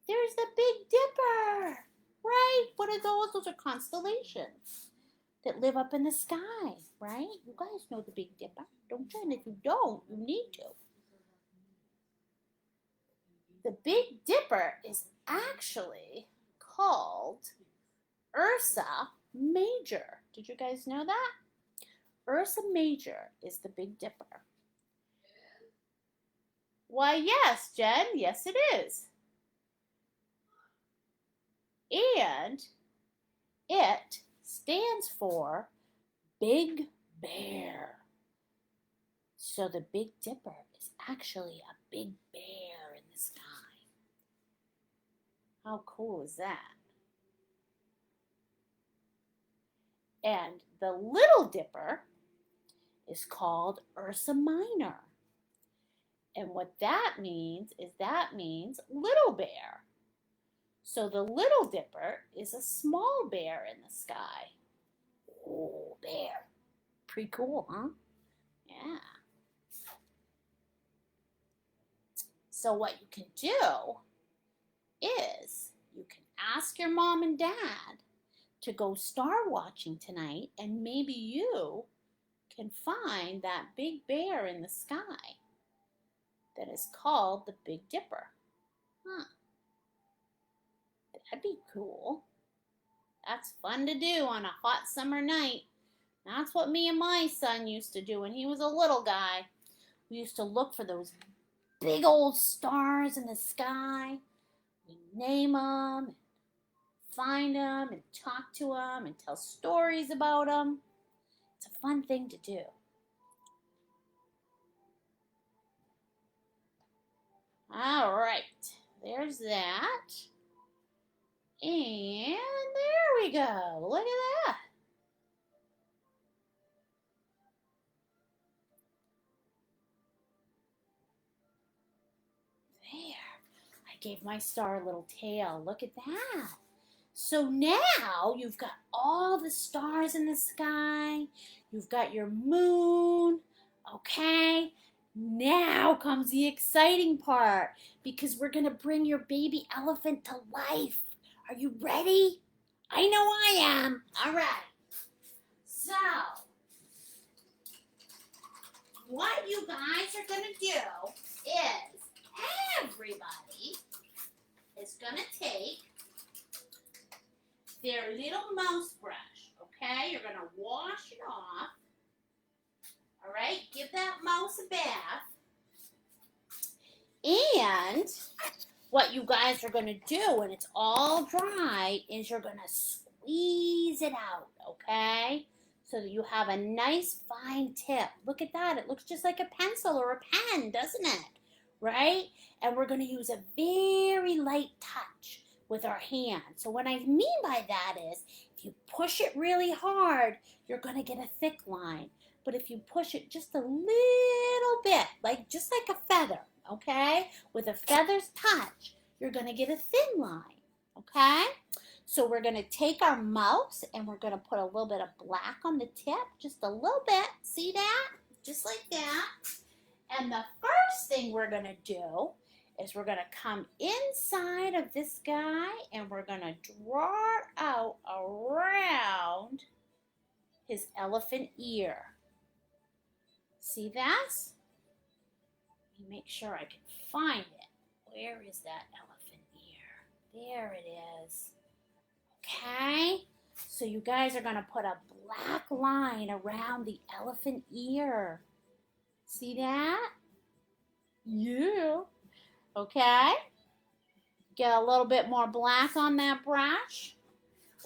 There's the Big Dipper. Right? What are those? Those are constellations that live up in the sky, right? You guys know the Big Dipper, don't you? And if you don't, you need to. The Big Dipper is actually called Ursa Major. Did you guys know that? Ursa Major is the Big Dipper. Why, yes, Jen. Yes, it is. And it stands for Big Bear. So the Big Dipper is actually a big bear in the sky. How cool is that? And the Little Dipper is called Ursa Minor. And what that means is little bear. So the Little Dipper is a small bear in the sky. Oh, bear. Pretty cool, huh? Yeah. So what you can do is you can ask your mom and dad to go star watching tonight, and maybe you can find that big bear in the sky that is called the Big Dipper. Huh. That'd be cool. That's fun to do on a hot summer night. That's what me and my son used to do when he was a little guy. We used to look for those big old stars in the sky. We name them, find them, and talk to them, and tell stories about them. It's a fun thing to do. All right, there's that. And there we go. Look at that. There. I gave my star a little tail. Look at that. So now you've got all the stars in the sky. You've got your moon. Okay. Now comes the exciting part because we're going to bring your baby elephant to life. Are you ready? I know I am. All right. So, what you guys are going to do is everybody is going to take their little mouse brush, okay? You're going to wash it off. All right? Give that mouse a bath. And what you guys are going to do when it's all dry is you're going to squeeze it out, okay? So that you have a nice fine tip. Look at that. It looks just like a pencil or a pen, doesn't it? Right? And we're going to use a very light touch with our hand. So what I mean by that is if you push it really hard, you're going to get a thick line. But if you push it just a little bit, just like a feather, okay? With a feather's touch, you're going to get a thin line, okay? So we're going to take our mouse and we're going to put a little bit of black on the tip, just a little bit. See that? Just like that. And the first thing we're going to do is we're going to come inside of this guy and we're going to draw it out around his elephant ear. See that? Let me make sure I can find it. Where is that elephant ear? There it is. Okay? So you guys are going to put a black line around the elephant ear. See that? Yeah. Okay? Get a little bit more black on that brush.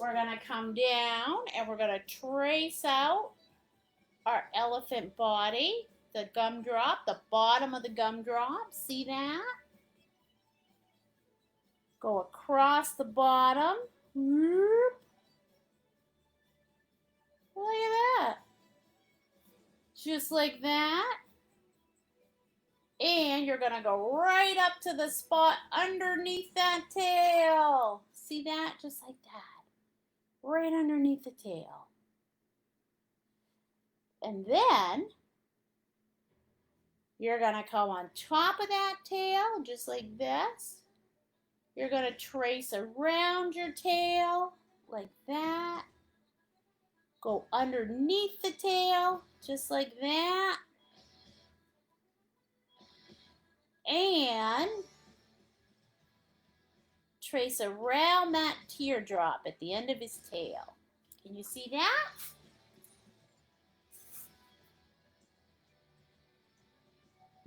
We're going to come down and we're going to trace out our elephant body, the gumdrop, the bottom of the gumdrop. See that? Go across the bottom. Look at that. Just like that. And you're going to go right up to the spot underneath that tail. See that? Just like that. Right underneath the tail. And then you're going to come on top of that tail, just like this. You're going to trace around your tail, like that. Go underneath the tail, just like that. And trace around that teardrop at the end of his tail. Can you see that?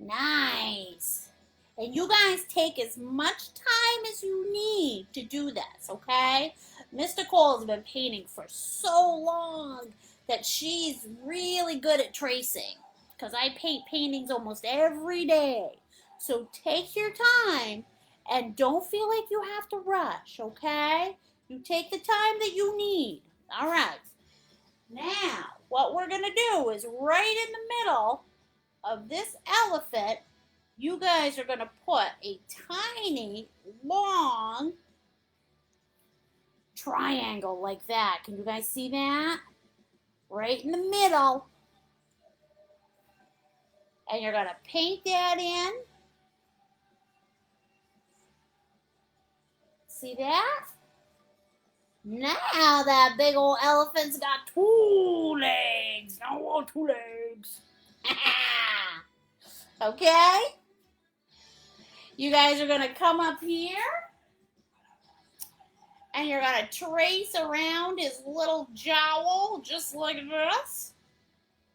Nice. And you guys take as much time as you need to do this, okay? Miss Nicole's been painting for so long that she's really good at tracing because I paint paintings almost every day. So take your time and don't feel like you have to rush, okay? You take the time that you need. All right. Now, what we're going to do is right in the middle of this elephant, you guys are going to put a tiny, long triangle like that. Can you guys see that? Right in the middle. And you're going to paint that in. See that? Now that big old elephant's got 2 legs. I want 2 legs. Okay? You guys are going to come up here. And you're going to trace around his little jowl just like this.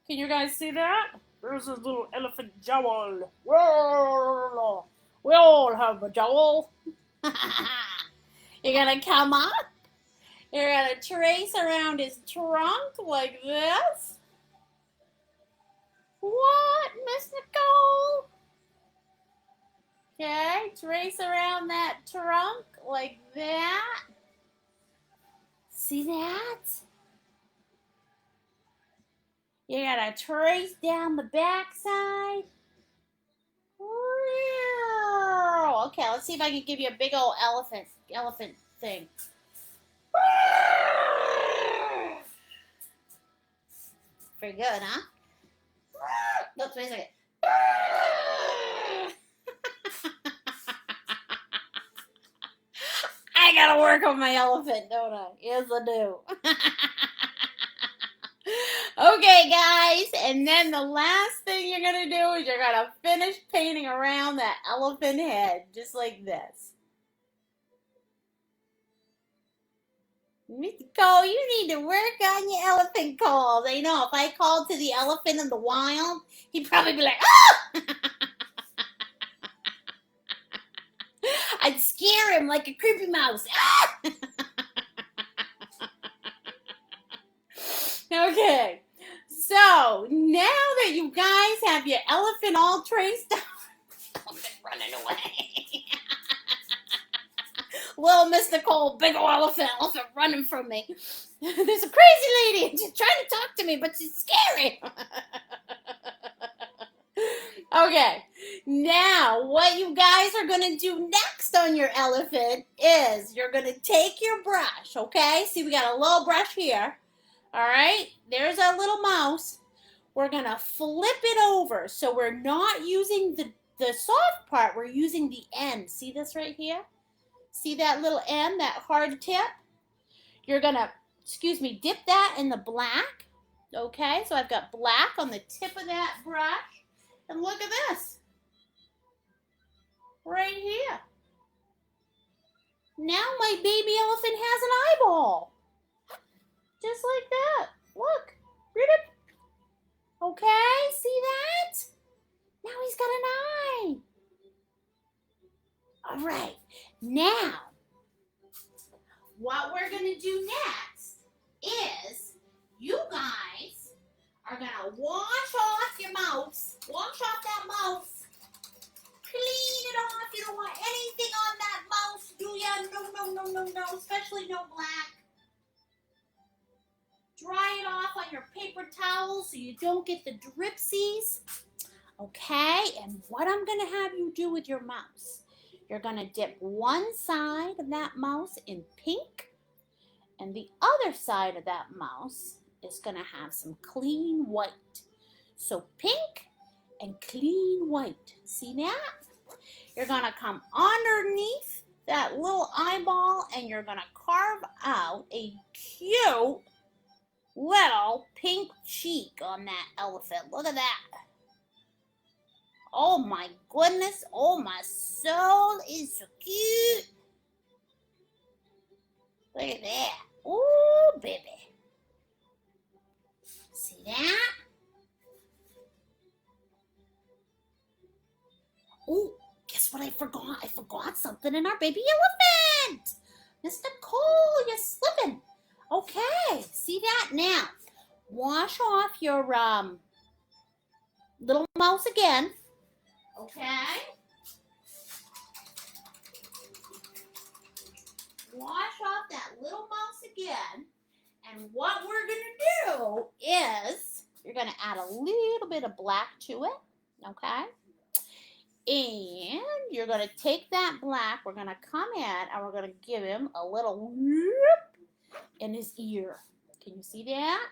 Can you guys see that? There's his little elephant jowl. Whoa. We all have a jowl. You're going to come up. You're going to trace around his trunk like this. What, Miss Nicole? Okay, trace around that trunk like that. See that? You gotta trace down the back side. Okay, let's see if I can give you a big old elephant thing. Pretty good, huh? Let's wait a second. I gotta work on my elephant, don't I? Yes, I do. Okay, guys, and then the last thing you're going to do is you're going to finish painting around that elephant head, just like this. Miss Cole, you need to work on your elephant calls. I know, if I called to the elephant in the wild, he'd probably be like, oh! I'd scare him like a creepy mouse. Okay. So, now that you guys have your elephant all traced out, elephant running away. Little Miss Nicole, big old elephant running from me. There's a crazy lady, and she's trying to talk to me, but she's scary. Okay, now what you guys are going to do next on your elephant is you're going to take your brush, okay? See, we got a little brush here. All right, there's our little mouse. We're going to flip it over. So we're not using the soft part. We're using the end. See this right here? See that little end, that hard tip? You're going to, dip that in the black. Okay, so I've got black on the tip of that brush. And look at this. Right here. Now my baby elephant has an eyeball. Just like that. Look. Okay, see that? Now he's got an eye. All right. Now, what we're going to do next is you guys are going to wash off your mouse. Wash off that mouse. Clean it off. You don't want anything on that mouse, do ya? No. Especially no black. Dry it off on your paper towel so you don't get the dripsies. Okay, and what I'm going to have you do with your mouse, you're going to dip one side of that mouse in pink, and the other side of that mouse is going to have some clean white. So pink and clean white. See that? You're going to come underneath that little eyeball, and you're going to carve out a cute little pink cheek on that elephant. Look at that. Oh my goodness. Oh, my soul is so cute. Look at that. Ooh, baby. See that? Oh, guess what I forgot? I forgot something in our baby elephant. Miss Nicole, you're slipping. Okay, see that? Now, wash off your little mouse again. Okay? Wash off that little mouse again. And what we're going to do is you're going to add a little bit of black to it. Okay? And you're going to take that black. We're going to come in and we're going to give him a little whoop in his ear. Can you see that?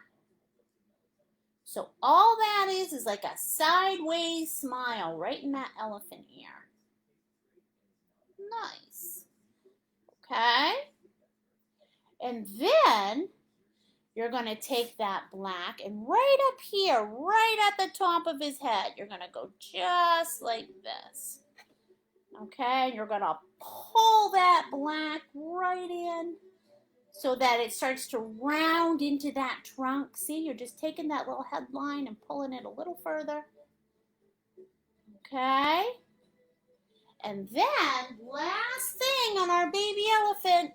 So all that is like a sideways smile right in that elephant ear. Nice. Okay? And then you're going to take that black and right up here, right at the top of his head, you're going to go just like this. Okay? And you're going to pull that black right in. so that it starts to round into that trunk. See, you're just taking that little headline and pulling it a little further. Okay? And then, last thing on our baby elephant,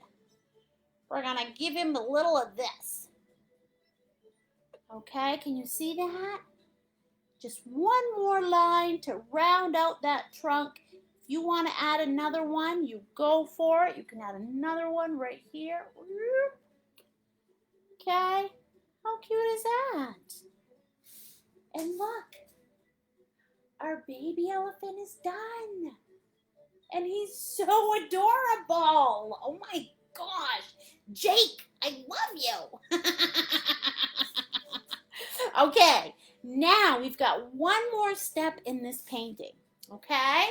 we're going to give him a little of this. Okay, can you see that? Just one more line to round out that trunk. If you want to add another one, you go for it. You can add another one right here. Okay, how cute is that? And look, our baby elephant is done. And he's so adorable. Oh my gosh. Jake, I love you. Okay, now we've got one more step in this painting. Okay?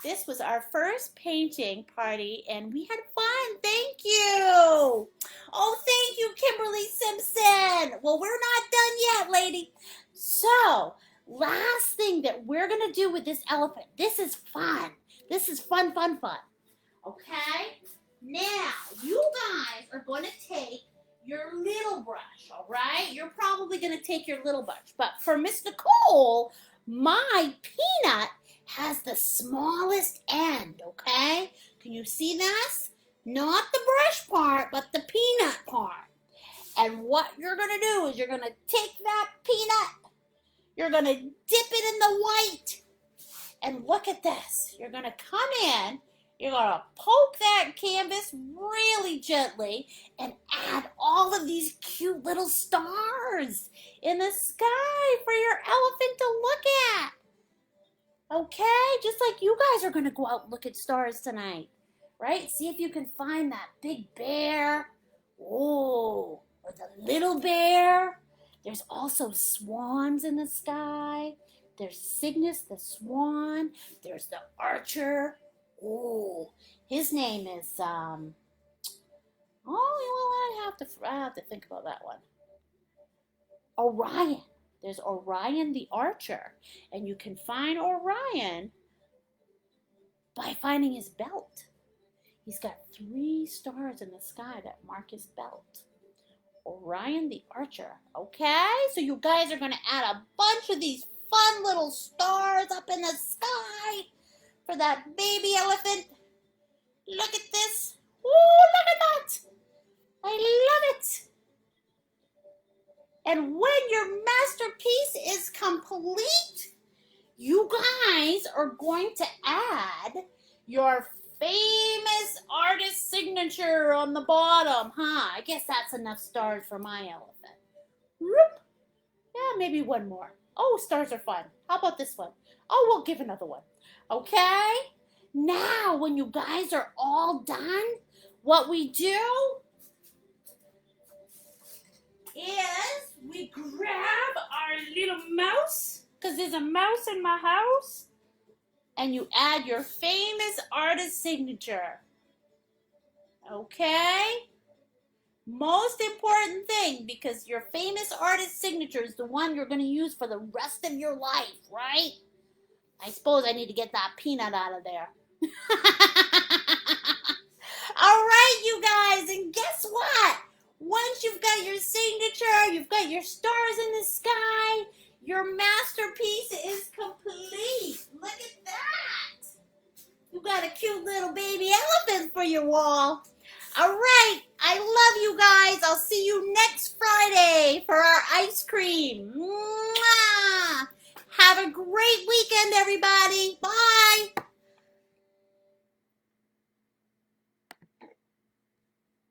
This was our first painting party, and we had fun. Thank you. Oh, thank you, Kimberly Simpson. Well, we're not done yet, lady. So, last thing that we're going to do with this elephant. This is fun. This is fun, fun, fun. Okay? Now, you guys are going to take your little brush, all right? You're probably going to take your little brush. But for Miss Nicole, my peanut has the smallest end, okay? Can you see this? Not the brush part, but the peanut part. And what you're going to do is you're going to take that peanut, you're going to dip it in the white, and look at this. You're going to come in, you're going to poke that canvas really gently and add all of these cute little stars in the sky for your elephant to look at. Okay? Just like you guys are going to go out and look at stars tonight. Right? See if you can find that big bear. Oh, or the little bear. There's also swans in the sky. There's Cygnus the swan. There's the archer. Oh, his name is, I have to think about that one. Orion. There's Orion the archer. And you can find Orion by finding his belt. He's got 3 stars in the sky that mark his belt. Orion the archer. Okay? So you guys are going to add a bunch of these fun little stars up in the sky for that baby elephant. Look at this. Oh, look at that. I love it. And when your masterpiece is complete, you guys are going to add your famous artist signature on the bottom, huh? I guess that's enough stars for my elephant. Whoop. Yeah, maybe one more. Oh, stars are fun. How about this one? Oh, we'll give another one. Okay? Now, when you guys are all done, what we do is we grab our little mouse, because there's a mouse in my house, and you add your famous artist signature. Okay? Most important thing, because your famous artist signature is the one you're going to use for the rest of your life, right? I suppose I need to get that peanut out of there. All right, you guys, and guess what? Once you've got your signature, you've got your stars in the sky, your masterpiece is complete. Look at that. You got a cute little baby elephant for your wall. All right, I love you guys. I'll see you next Friday for our ice cream. Mwah! Have a great weekend, everybody. Bye.